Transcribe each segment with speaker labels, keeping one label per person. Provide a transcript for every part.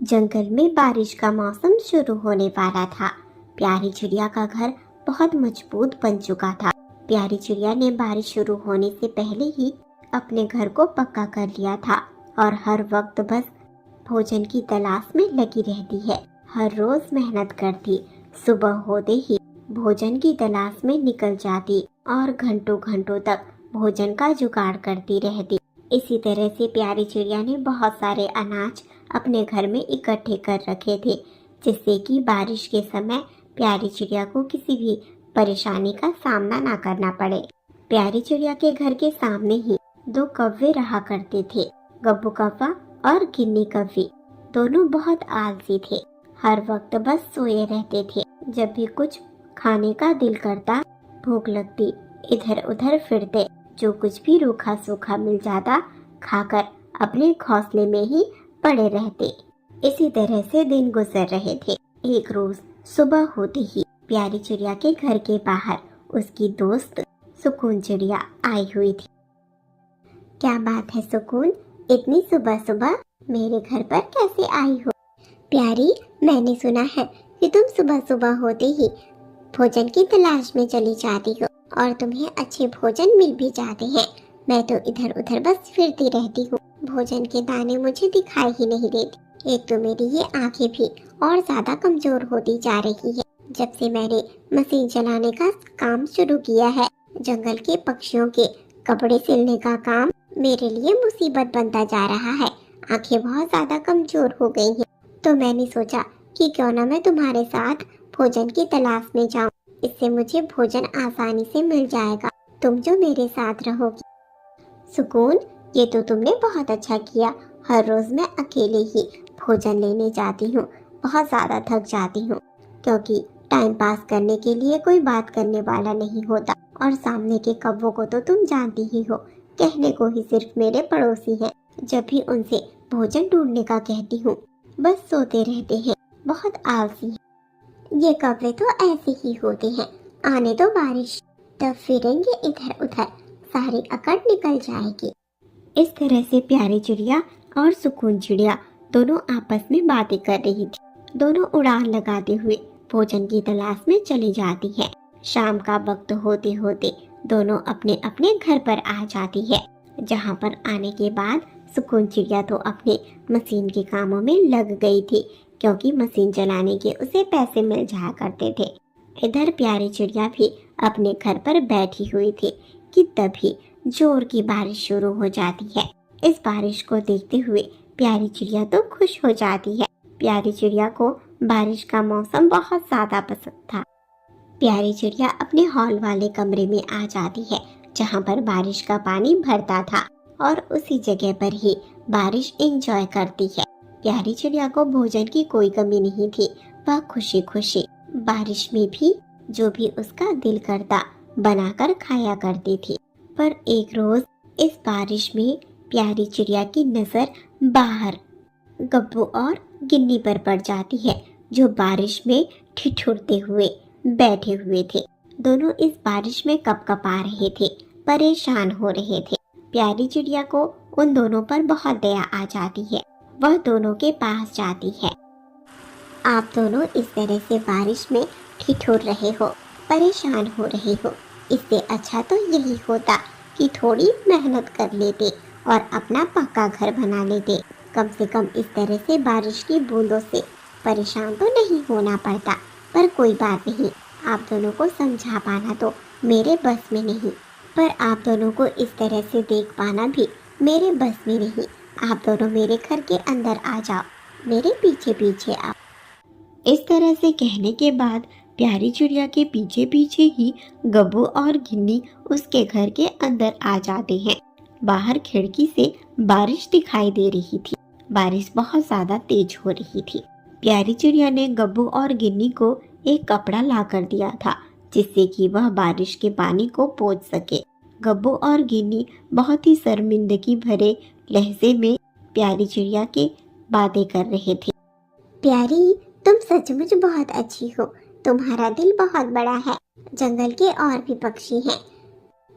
Speaker 1: जंगल में बारिश का मौसम शुरू होने वाला था। प्यारी चिड़िया का घर बहुत मजबूत बन चुका था। प्यारी चिड़िया ने बारिश शुरू होने से पहले ही अपने घर को पक्का कर लिया था और हर वक्त बस भोजन की तलाश में लगी रहती है। हर रोज मेहनत करती, सुबह होते ही भोजन की तलाश में निकल जाती और घंटों घंटों तक भोजन का जुगाड़ करती रहती। इसी तरह से प्यारी चिड़िया ने बहुत सारे अनाज अपने घर में इकट्ठे कर रखे थे, जिससे कि बारिश के समय प्यारी चिड़िया को किसी भी परेशानी का सामना ना करना पड़े। प्यारी चिड़िया के घर के सामने ही दो कौवे रहा करते थे। गब्बू कौवा और गिन्नी कौवी दोनों बहुत आलसी थे। हर वक्त बस सोए रहते थे। जब भी कुछ खाने का दिल करता, भूख लगती, इधर उधर फिरते, जो कुछ भी रूखा सूखा मिल जाता खाकर अपने घोंसले में ही पड़े रहते। इसी तरह से दिन गुजर रहे थे। एक रोज सुबह होते ही प्यारी चिड़िया के घर के बाहर उसकी दोस्त सुकून चिड़िया आई हुई थी। क्या बात है सुकून, इतनी सुबह सुबह मेरे घर पर कैसे आई हो? प्यारी, मैंने सुना है कि तुम सुबह सुबह होते ही भोजन की तलाश में चली जाती हो और तुम्हें अच्छे भोजन मिल भी जाते हैं। मैं तो इधर उधर बस फिरती रहती हूँ, भोजन के दाने मुझे दिखाई ही नहीं देते। एक तो मेरी ये आंखें भी और ज्यादा कमजोर होती जा रही है जब से मैंने मशीन चलाने का काम शुरू किया है। जंगल के पक्षियों के कपड़े सिलने का काम मेरे लिए मुसीबत बनता जा रहा है। आंखें बहुत ज्यादा कमजोर हो गई हैं, तो मैंने सोचा कि क्यों ना मैं तुम्हारे साथ भोजन की तलाश में जाऊं। इससे मुझे भोजन आसानी से मिल जाएगा, तुम जो मेरे साथ रहोगी। सुकून, ये तो तुमने बहुत अच्छा किया। हर रोज मैं अकेले ही भोजन लेने जाती हूँ, बहुत ज्यादा थक जाती हूँ, क्योंकि टाइम पास करने के लिए कोई बात करने वाला नहीं होता। और सामने के कौवों को तो तुम जानती ही हो, कहने को ही सिर्फ मेरे पड़ोसी हैं। जब भी उनसे भोजन ढूंढने का कहती हूँ, बस सोते रहते हैं, बहुत आलसी हैं। ये कौवे तो ऐसे ही होते हैं। आने दो बारिश, तब फिरेंगे इधर उधर, सारी अकड़ निकल जाएगी। इस तरह से प्यारी चिड़िया और सुकून चिड़िया दोनों आपस में बातें कर रही थी। दोनों उड़ान लगाते हुए भोजन की तलाश में चली जाती है। शाम का वक्त होते होते दोनों अपने अपने घर पर आ जाती है, जहाँ पर आने के बाद सुकून चिड़िया तो अपने मशीन के कामों में लग गई थी, क्योंकि मशीन चलाने के उसे पैसे मिल जाया करते थे। इधर प्यारी चिड़िया भी अपने घर पर बैठी हुई थी कि तभी जोर की बारिश शुरू हो जाती है। इस बारिश को देखते हुए प्यारी चिड़िया तो खुश हो जाती है। प्यारी चिड़िया को बारिश का मौसम बहुत ज्यादा पसंद था। प्यारी चिड़िया अपने हॉल वाले कमरे में आ जाती है, जहाँ पर बारिश का पानी भरता था, और उसी जगह पर ही बारिश एंजॉय करती है। प्यारी चिड़िया को भोजन की कोई कमी नहीं थी। वह खुशी खुशी बारिश में भी जो भी उसका दिल करता बनाकर खाया करती थी। पर एक रोज इस बारिश में प्यारी चिड़िया की नजर बाहर गब्बू और गिन्नी पर पड़ जाती है, जो बारिश में ठिठुरते हुए बैठे हुए थे। दोनों इस बारिश में कपकपा रहे थे, परेशान हो रहे थे। प्यारी चिड़िया को उन दोनों पर बहुत दया आ जाती है। वह दोनों के पास जाती है। आप दोनों इस तरह से बारिश में ठिठुर रहे हो, परेशान हो रहे हो, इससे अच्छा तो यही होता कि थोड़ी मेहनत कर लेते और अपना पक्का घर बना लेते। कम से कम इस तरह से बारिश की बूंदों से परेशान तो नहीं होना पड़ता। पर कोई बात नहीं, आप दोनों को समझा पाना तो मेरे बस में नहीं, पर आप दोनों को इस तरह से देख पाना भी मेरे बस में नहीं। आप दोनों मेरे घर के अंदर आ जाओ, मेरे पीछे पीछे आओ। इस तरह से कहने के बाद प्यारी चिड़िया के पीछे पीछे ही गब्बू और गिन्नी उसके घर के अंदर आ जाते हैं। बाहर खिड़की से बारिश दिखाई दे रही थी। बारिश बहुत ज्यादा तेज हो रही थी। प्यारी चिड़िया ने गब्बू और गिन्नी को एक कपड़ा ला कर दिया था, जिससे कि वह बारिश के पानी को पोंछ सके। गब्बू और गिन्नी बहुत ही शर्मिंदगी भरे लहजे में प्यारी चिड़िया की बातें कर रहे थे। प्यारी, तुम सचमुच बहुत अच्छी हो, तुम्हारा दिल बहुत बड़ा है। जंगल के और भी पक्षी हैं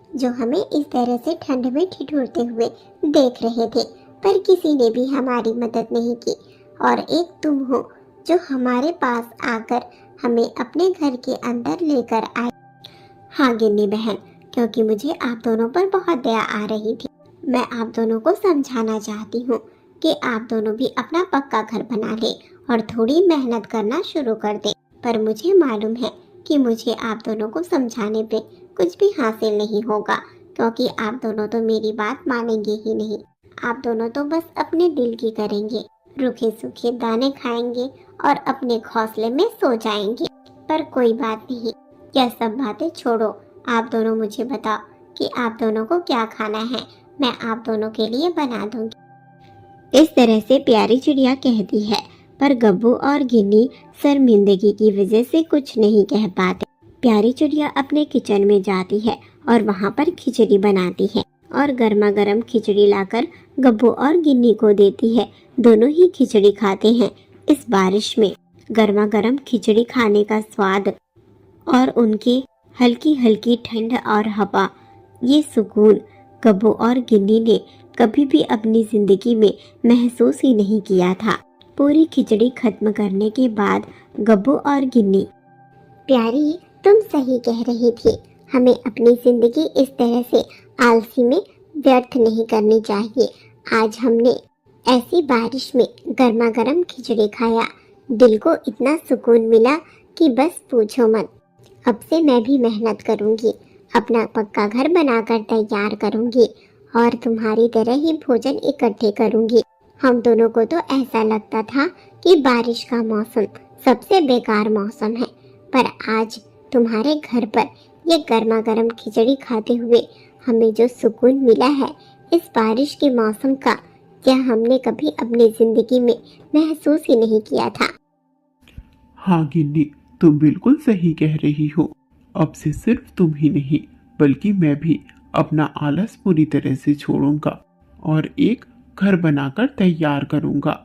Speaker 1: जो हमें इस तरह से ठंड में ठिठुरते हुए देख रहे थे, पर किसी ने भी हमारी मदद नहीं की। और एक तुम हो जो हमारे पास आकर हमें अपने घर के अंदर लेकर आए। हाँ गिन्नी बहन, क्योंकि मुझे आप दोनों पर बहुत दया आ रही थी। मैं आप दोनों को समझाना चाहती हूँ कि आप दोनों भी अपना पक्का घर बना ले और थोड़ी मेहनत करना शुरू कर दे। पर मुझे मालूम है कि मुझे आप दोनों को समझाने पे कुछ भी हासिल नहीं होगा, क्योंकि आप दोनों तो मेरी बात मानेंगे ही नहीं। आप दोनों तो बस अपने दिल की करेंगे, रूखे सूखे दाने खाएंगे और अपने घोंसले में सो जाएंगे। पर कोई बात नहीं, यह सब बातें छोड़ो। आप दोनों मुझे बताओ कि आप दोनों को क्या खाना है, मैं आप दोनों के लिए बना दूंगी। इस तरह से प्यारी चिड़िया कहती है, पर गब्बू और गिन्नी शर्मिंदगी की वजह से कुछ नहीं कह पाते। प्यारी चिड़िया अपने किचन में जाती है और वहाँ पर खिचड़ी बनाती है और गर्मा गर्म खिचड़ी लाकर गब्बू और गिन्नी को देती है। दोनों ही खिचड़ी खाते हैं। इस बारिश में गर्मा गर्म खिचड़ी खाने का स्वाद और उनकी हल्की हल्की ठंड और हवा, ये सुकून गब्बू और गिन्नी ने कभी भी अपनी जिंदगी में महसूस ही नहीं किया था। पूरी खिचड़ी खत्म करने के बाद गब्बू और गिन्नी, प्यारी तुम सही कह रही थी, हमें अपनी जिंदगी इस तरह से आलसी में व्यर्थ नहीं करनी चाहिए। आज हमने ऐसी बारिश में गर्मा गर्म खिचड़ी खाया, दिल को इतना सुकून मिला कि बस पूछो मत। अब से मैं भी मेहनत करूंगी, अपना पक्का घर बनाकर तैयार करूंगी और तुम्हारी तरह ही भोजन इकट्ठे करूंगी। हम दोनों को तो ऐसा लगता था कि बारिश का मौसम सबसे बेकार मौसम है, पर आज तुम्हारे घर पर ये गर्मा गर्म खिचड़ी खाते हुए हमें जो सुकून मिला है, इस बारिश के मौसम का, यह हमने कभी अपनी जिंदगी में महसूस ही नहीं किया था।
Speaker 2: हाँ गिन्नी, तुम बिल्कुल सही कह रही हो। अब से सिर्फ तुम ही नहीं बल्कि मैं भी अपना आलस पूरी तरह से छोड़ूंगा और एक घर बनाकर तैयार करूंगा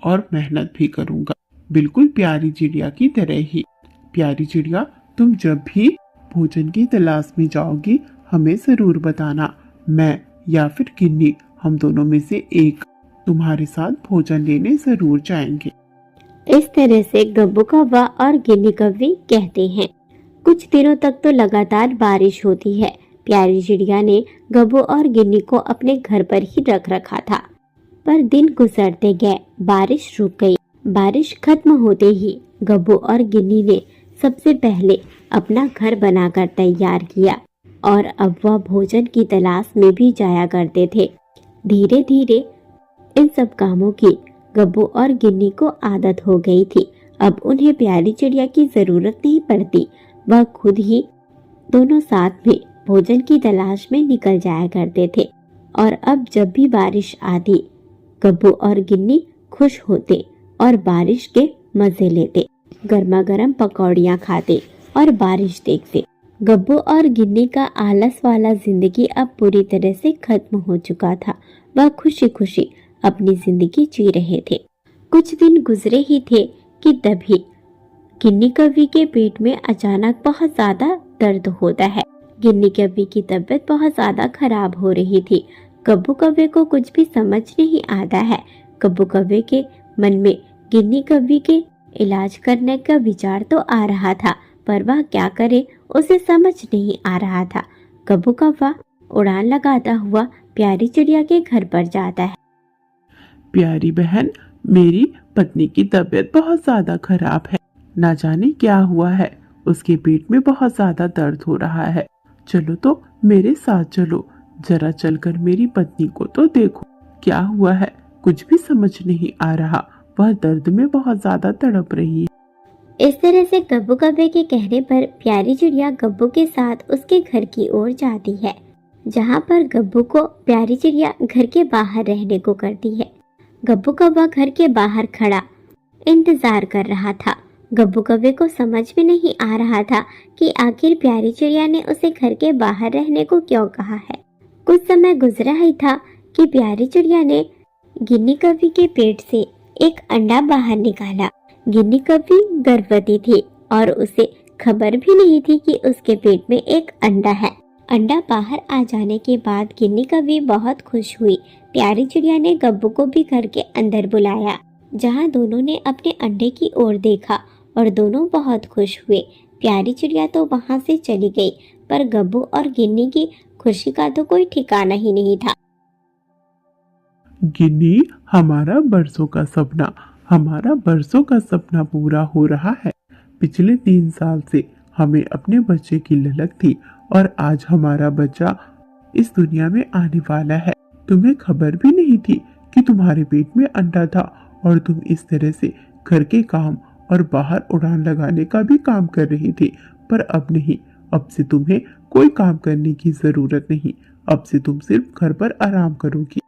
Speaker 2: और मेहनत भी करूंगा, बिल्कुल प्यारी चिड़िया की तरह ही। प्यारी चिड़िया, तुम जब भी भोजन की तलाश में जाओगी हमें जरूर बताना। मैं या फिर गिन्नी, हम दोनों में से एक तुम्हारे साथ भोजन लेने जरूर जाएंगे।
Speaker 1: इस तरह से गब्बू कौवा और गिन्नी कौवी कहते हैं। कुछ दिनों तक तो लगातार बारिश होती है। प्यारी चिड़िया ने गब्बू और गिन्नी को अपने घर पर ही रख रखा था, पर दिन गुजरते गए, बारिश रुक गई। बारिश खत्म होते ही गब्बू और गिन्नी ने सबसे पहले अपना घर बनाकर तैयार किया और अब वह भोजन की तलाश में भी जाया करते थे। धीरे धीरे इन सब कामों की गब्बू और गिन्नी को आदत हो गई थी। अब उन्हें प्यारी चिड़िया की जरूरत नहीं पड़ती, वह खुद ही दोनों साथ में भोजन की तलाश में निकल जाया करते थे। और अब जब भी बारिश आती, गब्बू और गिन्नी खुश होते और बारिश के मजे लेते, गर्मा गर्म पकौड़ियाँ खाते और बारिश देखते। गब्बू और गिन्नी का आलस वाला जिंदगी अब पूरी तरह से खत्म हो चुका था। वह खुशी खुशी अपनी जिंदगी जी रहे थे। कुछ दिन गुजरे ही थे कि तभी गिन्नी कौवी के पेट में अचानक बहुत ज्यादा दर्द होता है। गिन्नी कौवी की तबीयत बहुत ज्यादा खराब हो रही थी। गब्बू कौवे को कुछ भी समझ नहीं आता है। गब्बू कौवे के मन में गिन्नी कौवी के इलाज करने का विचार तो आ रहा था, पर वह क्या करे उसे समझ नहीं आ रहा था। गब्बू कौवा उड़ान लगाता हुआ प्यारी चिड़िया के घर पर जाता है।
Speaker 2: प्यारी बहन, मेरी पत्नी की तबीयत बहुत ज्यादा खराब है, ना जाने क्या हुआ है, उसके पेट में बहुत ज्यादा दर्द हो रहा है। चलो तो मेरे साथ चलो, जरा चलकर मेरी पत्नी को तो देखो क्या हुआ है। कुछ भी समझ नहीं आ रहा, वह दर्द में बहुत ज्यादा तड़प रही है।
Speaker 1: इस तरह से गब्बू कौवे के कहने पर प्यारी चिड़िया गब्बू के साथ उसके घर की ओर जाती है, जहाँ पर गब्बू को प्यारी चिड़िया घर के बाहर रहने को करती है। गब्बू कौवा घर के बाहर खड़ा इंतजार कर रहा था। गब्बू कौवे को समझ में नहीं आ रहा था कि आखिर प्यारी चिड़िया ने उसे घर के बाहर रहने को क्यों कहा है। कुछ समय गुजरा ही था कि प्यारी चिड़िया ने गिन्नी कौवी के पेट से एक अंडा बाहर निकाला। गिन्नी कौवी गर्भवती थी और उसे खबर भी नहीं थी कि उसके पेट में एक अंडा है। अंडा बाहर आ जाने के बाद गिन्नी कौवी बहुत खुश हुई। प्यारी चिड़िया ने गब्बू को भी घर के अंदर बुलाया जहाँ दोनों ने अपने अंडे की ओर देखा और दोनों बहुत खुश हुए। प्यारी चिड़िया तो वहाँ से चली गई, पर गब्बू और गिन्नी की खुशी का तो कोई ठिकाना ही नहीं था।
Speaker 2: गिन्नी, हमारा बरसों का सपना पूरा हो रहा है। पिछले 3 साल से हमें अपने बच्चे की ललक थी और आज हमारा बच्चा इस दुनिया में आने वाला है। तुम्हें खबर भी नहीं थी कि तुम्हारे पेट में अंडा था और तुम इस तरह से घर के काम और बाहर उड़ान लगाने का भी काम कर रही थी। पर अब नहीं, अब से तुम्हें कोई काम करने की जरूरत नहीं। अब से तुम सिर्फ घर पर आराम करोगी।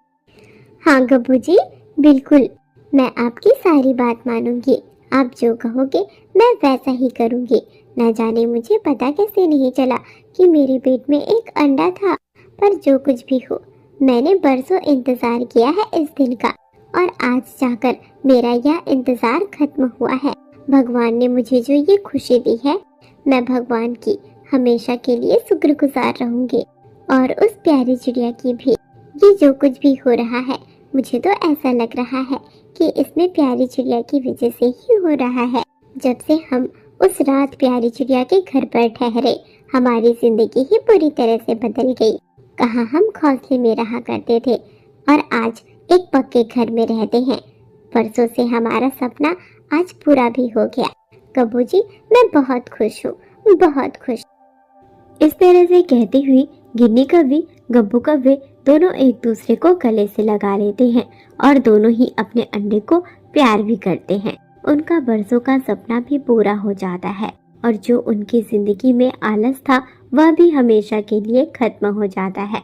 Speaker 1: हाँ गब्बू जी, बिल्कुल, मैं आपकी सारी बात मानूंगी। आप जो कहोगे मैं वैसा ही करूंगी। न जाने मुझे पता कैसे नहीं चला कि मेरे पेट में एक अंडा था। पर जो कुछ भी हो, मैंने बरसों इंतजार किया है इस दिन का, और आज जाकर मेरा यह इंतजार खत्म हुआ है। भगवान ने मुझे जो ये खुशी दी है, मैं भगवान की हमेशा के लिए शुक्रगुजार रहूंगी, और उस प्यारी चिड़िया की भी। ये जो कुछ भी हो रहा है, मुझे तो ऐसा लग रहा है कि इसमें प्यारी चिड़िया की वजह से ही हो रहा है। जब से हम उस रात प्यारी चिड़िया के घर पर ठहरे, हमारी जिंदगी ही पूरी तरह से बदल गई। कहाँ हम घोंसले में रहा करते थे और आज एक पक्के घर में रहते हैं। परसों से हमारा सपना आज पूरा भी हो गया। गब्बू जी, मैं बहुत खुश हूँ, बहुत खुश। इस तरह से कहती हुई गिन्नी कव्वी, गब्बू कव्वे दोनों एक दूसरे को गले से लगा लेते हैं और दोनों ही अपने अंडे को प्यार भी करते हैं। उनका बरसों का सपना भी पूरा हो जाता है और जो उनकी जिंदगी में आलस था, वह भी हमेशा के लिए खत्म हो जाता है।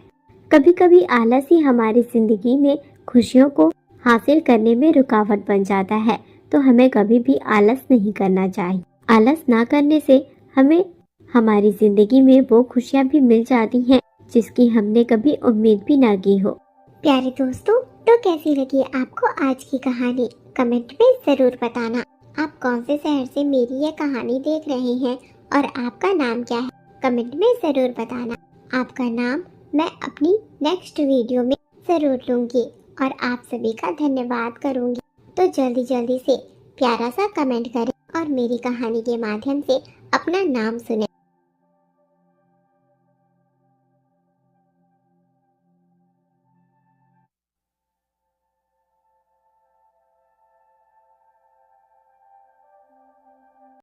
Speaker 1: कभी कभी आलस ही हमारी जिंदगी में खुशियों को हासिल करने में रुकावट बन जाता है, तो हमें कभी भी आलस नहीं करना चाहिए। आलस ना करने से हमें हमारी जिंदगी में वो खुशियाँ भी मिल जाती हैं जिसकी हमने कभी उम्मीद भी ना की हो। प्यारे दोस्तों, तो कैसी लगी आपको आज की कहानी? कमेंट में जरूर बताना। आप कौन से शहर से मेरी यह कहानी देख रहे हैं और आपका नाम क्या है? कमेंट में जरूर बताना। आपका नाम मैं अपनी नेक्स्ट वीडियो में जरूर लूंगी और आप सभी का धन्यवाद करूंगी। तो जल्दी जल्दी से प्यारा सा कमेंट करें और मेरी कहानी के माध्यम से अपना नाम सुने।